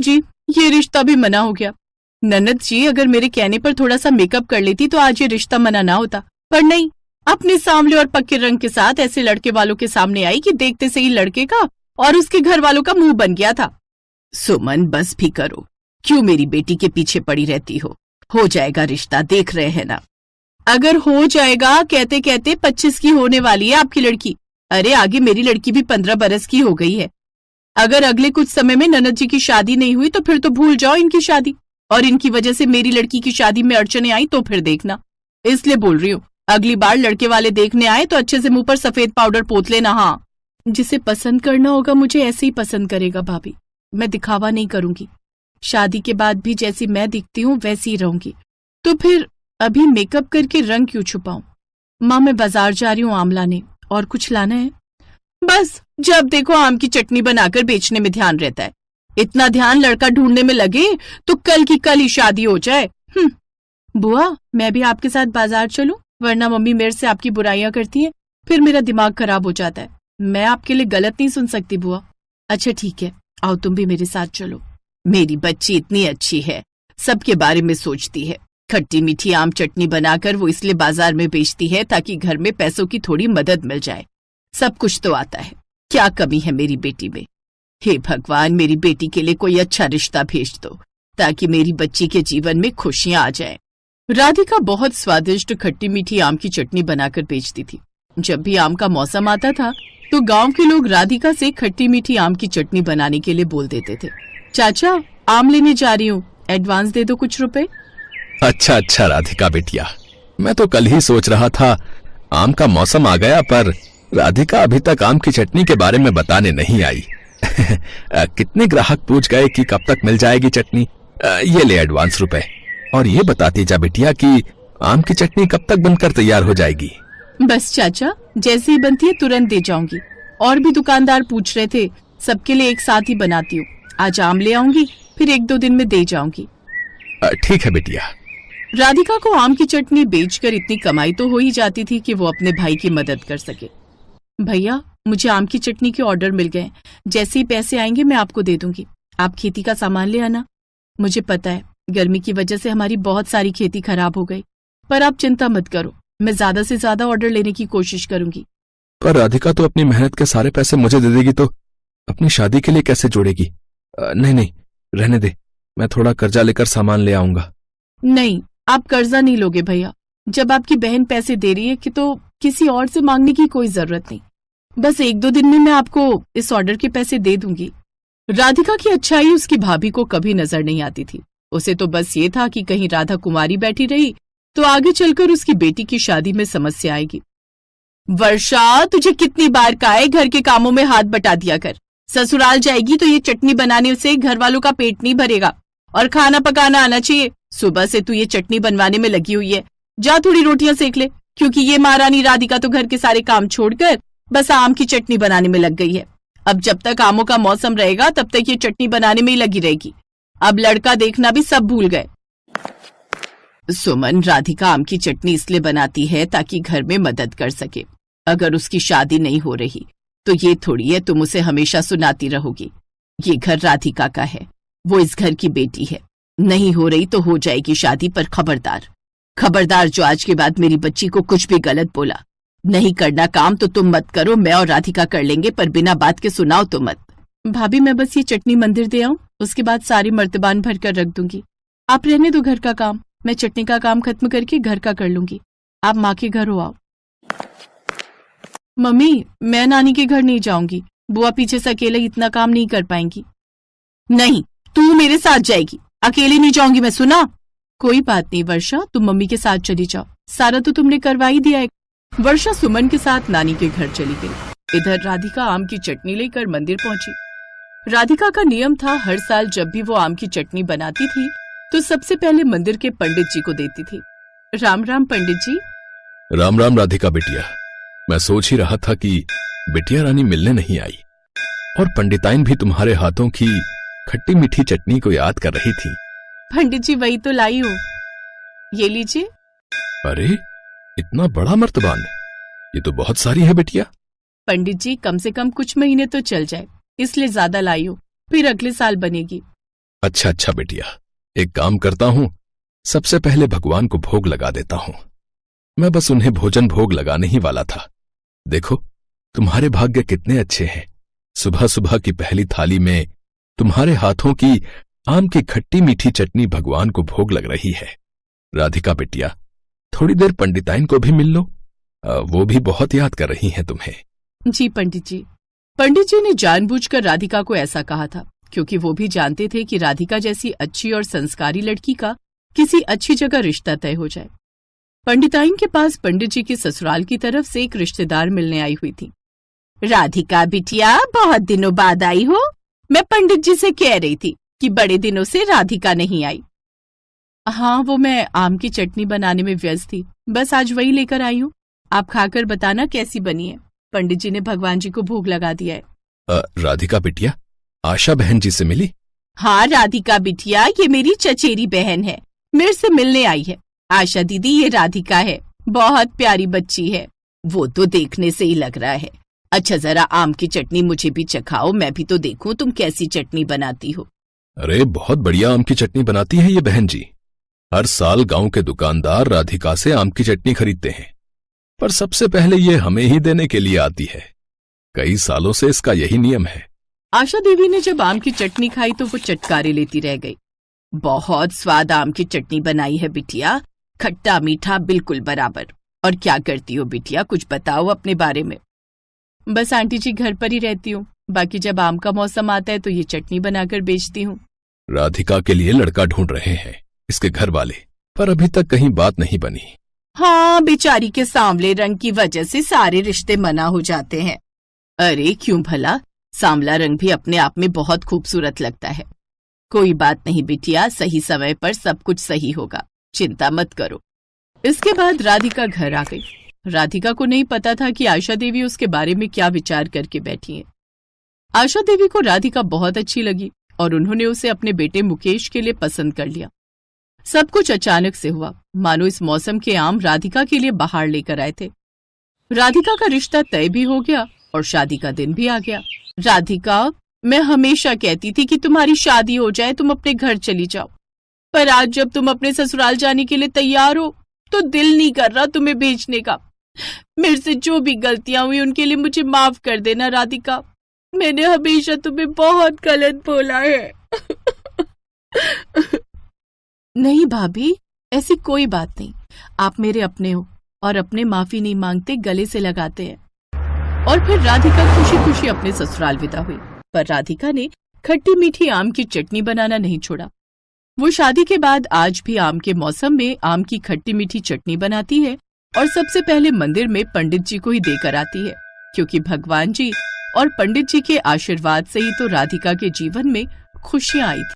जी, ये रिश्ता भी मना हो गया। ननद जी, अगर मेरे कहने पर थोड़ा सा मेकअप कर लेती तो आज ये रिश्ता मना ना होता, पर नहीं, अपने सांवले और पक्के रंग के साथ ऐसे लड़के वालों के सामने आई कि देखते से ही लड़के का और उसके घर वालों का मुंह बन गया था। सुमन, बस भी करो, क्यों मेरी बेटी के पीछे पड़ी रहती हो जाएगा रिश्ता, देख रहे हैं ना। अगर हो जाएगा कहते कहते 25 की होने वाली है आपकी लड़की। अरे आगे मेरी लड़की भी 15 बरस की हो गई है। अगर अगले कुछ समय में ननद जी की शादी नहीं हुई तो फिर तो भूल जाओ इनकी शादी, और इनकी वजह से मेरी लड़की की शादी में अड़चने आई तो फिर देखना। इसलिए बोल रही हूँ, अगली बार लड़के वाले देखने आए तो अच्छे से मुंह पर सफेद पाउडर पोत लेना। हाँ, जिसे पसंद करना होगा मुझे ऐसे ही पसंद करेगा भाभी, मैं दिखावा नहीं करूंगी। शादी के बाद भी जैसी मैं दिखती हूँ वैसी ही रहूंगी। तो फिर अभी मेकअप करके रंग क्यों छुपाऊं? माँ, मैं बाजार जा रही हूँ आम लाने, और कुछ लाना है? बस जब देखो आम की चटनी बनाकर बेचने में ध्यान रहता है। इतना ध्यान लड़का ढूंढने में लगे तो कल की कल ही शादी हो जाए। बुआ, मैं भी आपके साथ बाजार चलूं? वरना मम्मी मेरे से आपकी बुराइयां करती हैं, फिर मेरा दिमाग खराब हो जाता है। मैं आपके लिए गलत नहीं सुन सकती बुआ। अच्छा ठीक है, आओ तुम भी मेरे साथ चलो। मेरी बच्ची इतनी अच्छी है, सबके बारे में सोचती है। खट्टी मीठी आम चटनी बनाकर वो इसलिए बाजार में बेचती है ताकि घर में पैसों की थोड़ी मदद मिल जाए। सब कुछ तो आता है, क्या कमी है मेरी बेटी में? हे भगवान, मेरी बेटी के लिए कोई अच्छा रिश्ता भेज दो ताकि मेरी बच्ची के जीवन में खुशियां आ जाएं। राधिका बहुत स्वादिष्ट खट्टी मीठी आम की चटनी बनाकर बेचती थी। जब भी आम का मौसम आता था तो गांव के लोग राधिका से खट्टी मीठी आम की चटनी बनाने के लिए बोल देते थे। चाचा, आम लेने जा रही हूँ, एडवांस दे दो कुछ रुपए। अच्छा राधिका बेटिया, मैं तो कल ही सोच रहा था आम का मौसम आ गया, पर राधिका अभी तक आम की चटनी के बारे में बताने नहीं आई। कितने ग्राहक पूछ गए कि कब तक मिल जाएगी चटनी। ये ले एडवांस रुपए, और ये बताती जा बिटिया कि आम की चटनी कब तक बनकर तैयार हो जाएगी। बस चाचा, जैसे ही बनती है तुरंत दे जाऊंगी। और भी दुकानदार पूछ रहे थे, सबके लिए एक साथ ही बनाती हूँ। आज आम ले आऊंगी, फिर 1-2 दिन में दे जाऊंगी। ठीक है बिटिया। राधिका को आम की चटनी बेचकर इतनी कमाई तो हो ही जाती थी कि वो अपने भाई की मदद कर सके। भैया, मुझे आम की चटनी के ऑर्डर मिल गए, जैसे ही पैसे आएंगे मैं आपको दे दूंगी। आप खेती का सामान ले आना। मुझे पता है गर्मी की वजह से हमारी बहुत सारी खेती खराब हो गई, पर आप चिंता मत करो, मैं ज्यादा से ज्यादा ऑर्डर लेने की कोशिश करूंगी। पर राधिका तो अपनी मेहनत के सारे पैसे मुझे दे देगी तो अपनी शादी के लिए कैसे जोड़ेगी? नहीं, रहने दे, मैं थोड़ा कर्जा लेकर सामान ले आऊंगा। नहीं, आप कर्जा नहीं लोगे भैया। जब आपकी बहन पैसे दे रही है कि तो किसी और से मांगने की कोई जरूरत नहीं। बस 1-2 दिन में मैं आपको इस ऑर्डर के पैसे दे दूंगी। राधिका की अच्छाई उसकी भाभी को कभी नजर नहीं आती थी। उसे तो बस ये था कि कहीं राधा कुमारी बैठी रही तो आगे चलकर उसकी बेटी की शादी में समस्या आएगी। वर्षा, तुझे कितनी बार कहा है घर के कामों में हाथ बटा दिया कर। ससुराल जाएगी तो ये चटनी बनाने से घर वालों का पेट नहीं भरेगा, और खाना पकाना आना चाहिए। सुबह से तू ये चटनी बनवाने में लगी हुई है, जा थोड़ी रोटियां सेक ले, क्योंकि ये महारानी राधिका तो घर के सारे काम छोड़कर बस आम की चटनी बनाने में लग गई है। अब जब तक आमों का मौसम रहेगा तब तक ये चटनी बनाने में ही लगी रहेगी। अब लड़का देखना भी सब भूल गए। सुमन, राधिका आम की चटनी इसलिए बनाती है ताकि घर में मदद कर सके। अगर उसकी शादी नहीं हो रही तो ये थोड़ी है तुम उसे हमेशा सुनाती रहोगी। ये घर राधिका का है, वो इस घर की बेटी है। नहीं हो रही तो हो जाएगी शादी, पर खबरदार जो आज के बाद मेरी बच्ची को कुछ भी गलत बोला। नहीं करना काम तो तुम मत करो, मैं और राधिका कर लेंगे, पर बिना बात के सुनाओ तो मत। भाभी, मैं बस ये चटनी मंदिर दे आऊं, उसके बाद सारी मर्तबान भर कर रख दूंगी। आप रहने दो घर का काम, मैं चटनी का काम खत्म करके घर का कर लूंगी। आप माँ के घर हो आओ। मम्मी, मैं नानी के घर नहीं जाऊंगी, बुआ पीछे से अकेले इतना काम नहीं कर पाएंगी। नहीं, तू मेरे साथ जाएगी, अकेले नहीं जाऊंगी मैं, सुना? कोई बात नहीं वर्षा, तुम मम्मी के साथ चली जाओ, सारा तो तुमने करवा ही दिया है। वर्षा सुमन के साथ नानी के घर चली गई। इधर राधिका आम की चटनी लेकर मंदिर पहुंची। राधिका का नियम था, हर साल जब भी वो आम की चटनी बनाती थी तो सबसे पहले मंदिर के पंडित जी को देती थी। राम राम पंडित जी। राम राम राधिका बिटिया, मैं सोच ही रहा था कि बिटिया रानी मिलने नहीं आई, और पंडिताइन भी तुम्हारे हाथों की खट्टी मीठी चटनी को याद कर रही थी। पंडित जी, वही तो लाई हूँ, ये लीजिए। अरे, इतना बड़ा मर्तबान, ये तो बहुत सारी है बिटिया। पंडित जी, कम से कम कुछ महीने तो चल जाए, इसलिए ज्यादा लाई हूँ, फिर अगले साल बनेगी। अच्छा अच्छा बिटिया, एक काम करता हूं, सबसे पहले भगवान को भोग लगा देता हूं। मैं बस उन्हें भोजन भोग लगाने ही वाला था। देखो तुम्हारे भाग्य कितने अच्छे हैं। सुबह सुबह की पहली थाली में तुम्हारे हाथों की आम की खट्टी मीठी चटनी भगवान को भोग लग रही है। राधिका बिटिया, थोड़ी देर पंडिताइन को भी मिल लो, वो भी बहुत याद कर रही हैं तुम्हें। जी पंडित जी। पंडित जी ने जानबूझकर राधिका को ऐसा कहा था क्योंकि वो भी जानते थे कि राधिका जैसी अच्छी और संस्कारी लड़की का किसी अच्छी जगह रिश्ता तय हो जाए। पंडिताइन के पास पंडित जी की ससुराल की तरफ से एक रिश्तेदार मिलने आई हुई थी। राधिका बिटिया, बहुत दिनों बाद आई हो। मैं पंडित जी से कह रही थी कि बड़े दिनों से राधिका नहीं आई। हाँ, वो मैं आम की चटनी बनाने में व्यस्त थी, बस आज वही लेकर आई हूँ। आप खाकर बताना कैसी बनी है। पंडित जी ने भगवान जी को भोग लगा दिया है। राधिका बिटिया, आशा बहन जी से मिली? हाँ राधिका बिटिया, ये मेरी चचेरी बहन है, मेरे से मिलने आई है। आशा दीदी, ये राधिका है, बहुत प्यारी बच्ची है। वो तो देखने से ही लग रहा है। अच्छा, जरा आम की चटनी मुझे भी चखाओ, मैं भी तो देखूं तुम कैसी चटनी बनाती हो। अरे बहुत बढ़िया आम की चटनी बनाती है ये बहन जी। हर साल गांव के दुकानदार राधिका से आम की चटनी खरीदते हैं, पर सबसे पहले ये हमें ही देने के लिए आती है। कई सालों से इसका यही नियम है। आशा देवी ने जब आम की चटनी खाई तो वो चटकारे लेती रह गई। बहुत स्वाद आम की चटनी बनाई है बिटिया, खट्टा मीठा बिल्कुल बराबर। और क्या करती हो बिटिया, कुछ बताओ अपने बारे में। बस आंटी जी, घर पर ही रहती हूँ, बाकी जब आम का मौसम आता है तो ये चटनी बनाकर बेचती हूँ। राधिका के लिए लड़का ढूंढ रहे हैं इसके घर वाले, पर अभी तक कहीं बात नहीं बनी। हाँ, बेचारी के सांवले रंग की वजह से सारे रिश्ते मना हो जाते हैं। अरे क्यों भला, सांवला रंग भी अपने आप में बहुत खूबसूरत लगता है। कोई बात नहीं बिटिया, सही समय पर सब कुछ सही होगा, चिंता मत करो। इसके बाद राधिका घर आ गई। राधिका को नहीं पता था कि आशा देवी उसके बारे में क्या विचार करके बैठी है। आशा देवी को राधिका बहुत अच्छी लगी और उन्होंने उसे अपने बेटे मुकेश के लिए पसंद कर लिया। सब कुछ अचानक से हुआ, मानो इस मौसम के आम राधिका के लिए बाहर लेकर आए थे। राधिका का रिश्ता तय भी हो गया और शादी का दिन भी आ गया। राधिका, मैं हमेशा कहती थी कि तुम्हारी शादी हो जाए, तुम अपने घर चली जाओ, पर आज जब तुम अपने ससुराल जाने के लिए तैयार हो तो दिल नहीं कर रहा तुम्हें भेजने का। मेरे से जो भी गलतियां हुई उनके लिए मुझे माफ कर देना राधिका। मैंने हमेशा तुम्हें बहुत गलत बोला है। नहीं भाभी, ऐसी कोई बात नहीं, आप मेरे अपने हो और अपने माफी नहीं मांगते, गले से लगाते हैं। और फिर राधिका खुशी खुशी अपने ससुराल विदा हुई। पर राधिका ने खट्टी मीठी आम की चटनी बनाना नहीं छोड़ा। वो शादी के बाद आज भी आम के मौसम में आम की खट्टी मीठी चटनी बनाती है और सबसे पहले मंदिर में पंडित जी को ही देकर आती है, क्योंकि भगवान जी और पंडित जी के आशीर्वाद से ही तो राधिका के जीवन में खुशियां आई थी।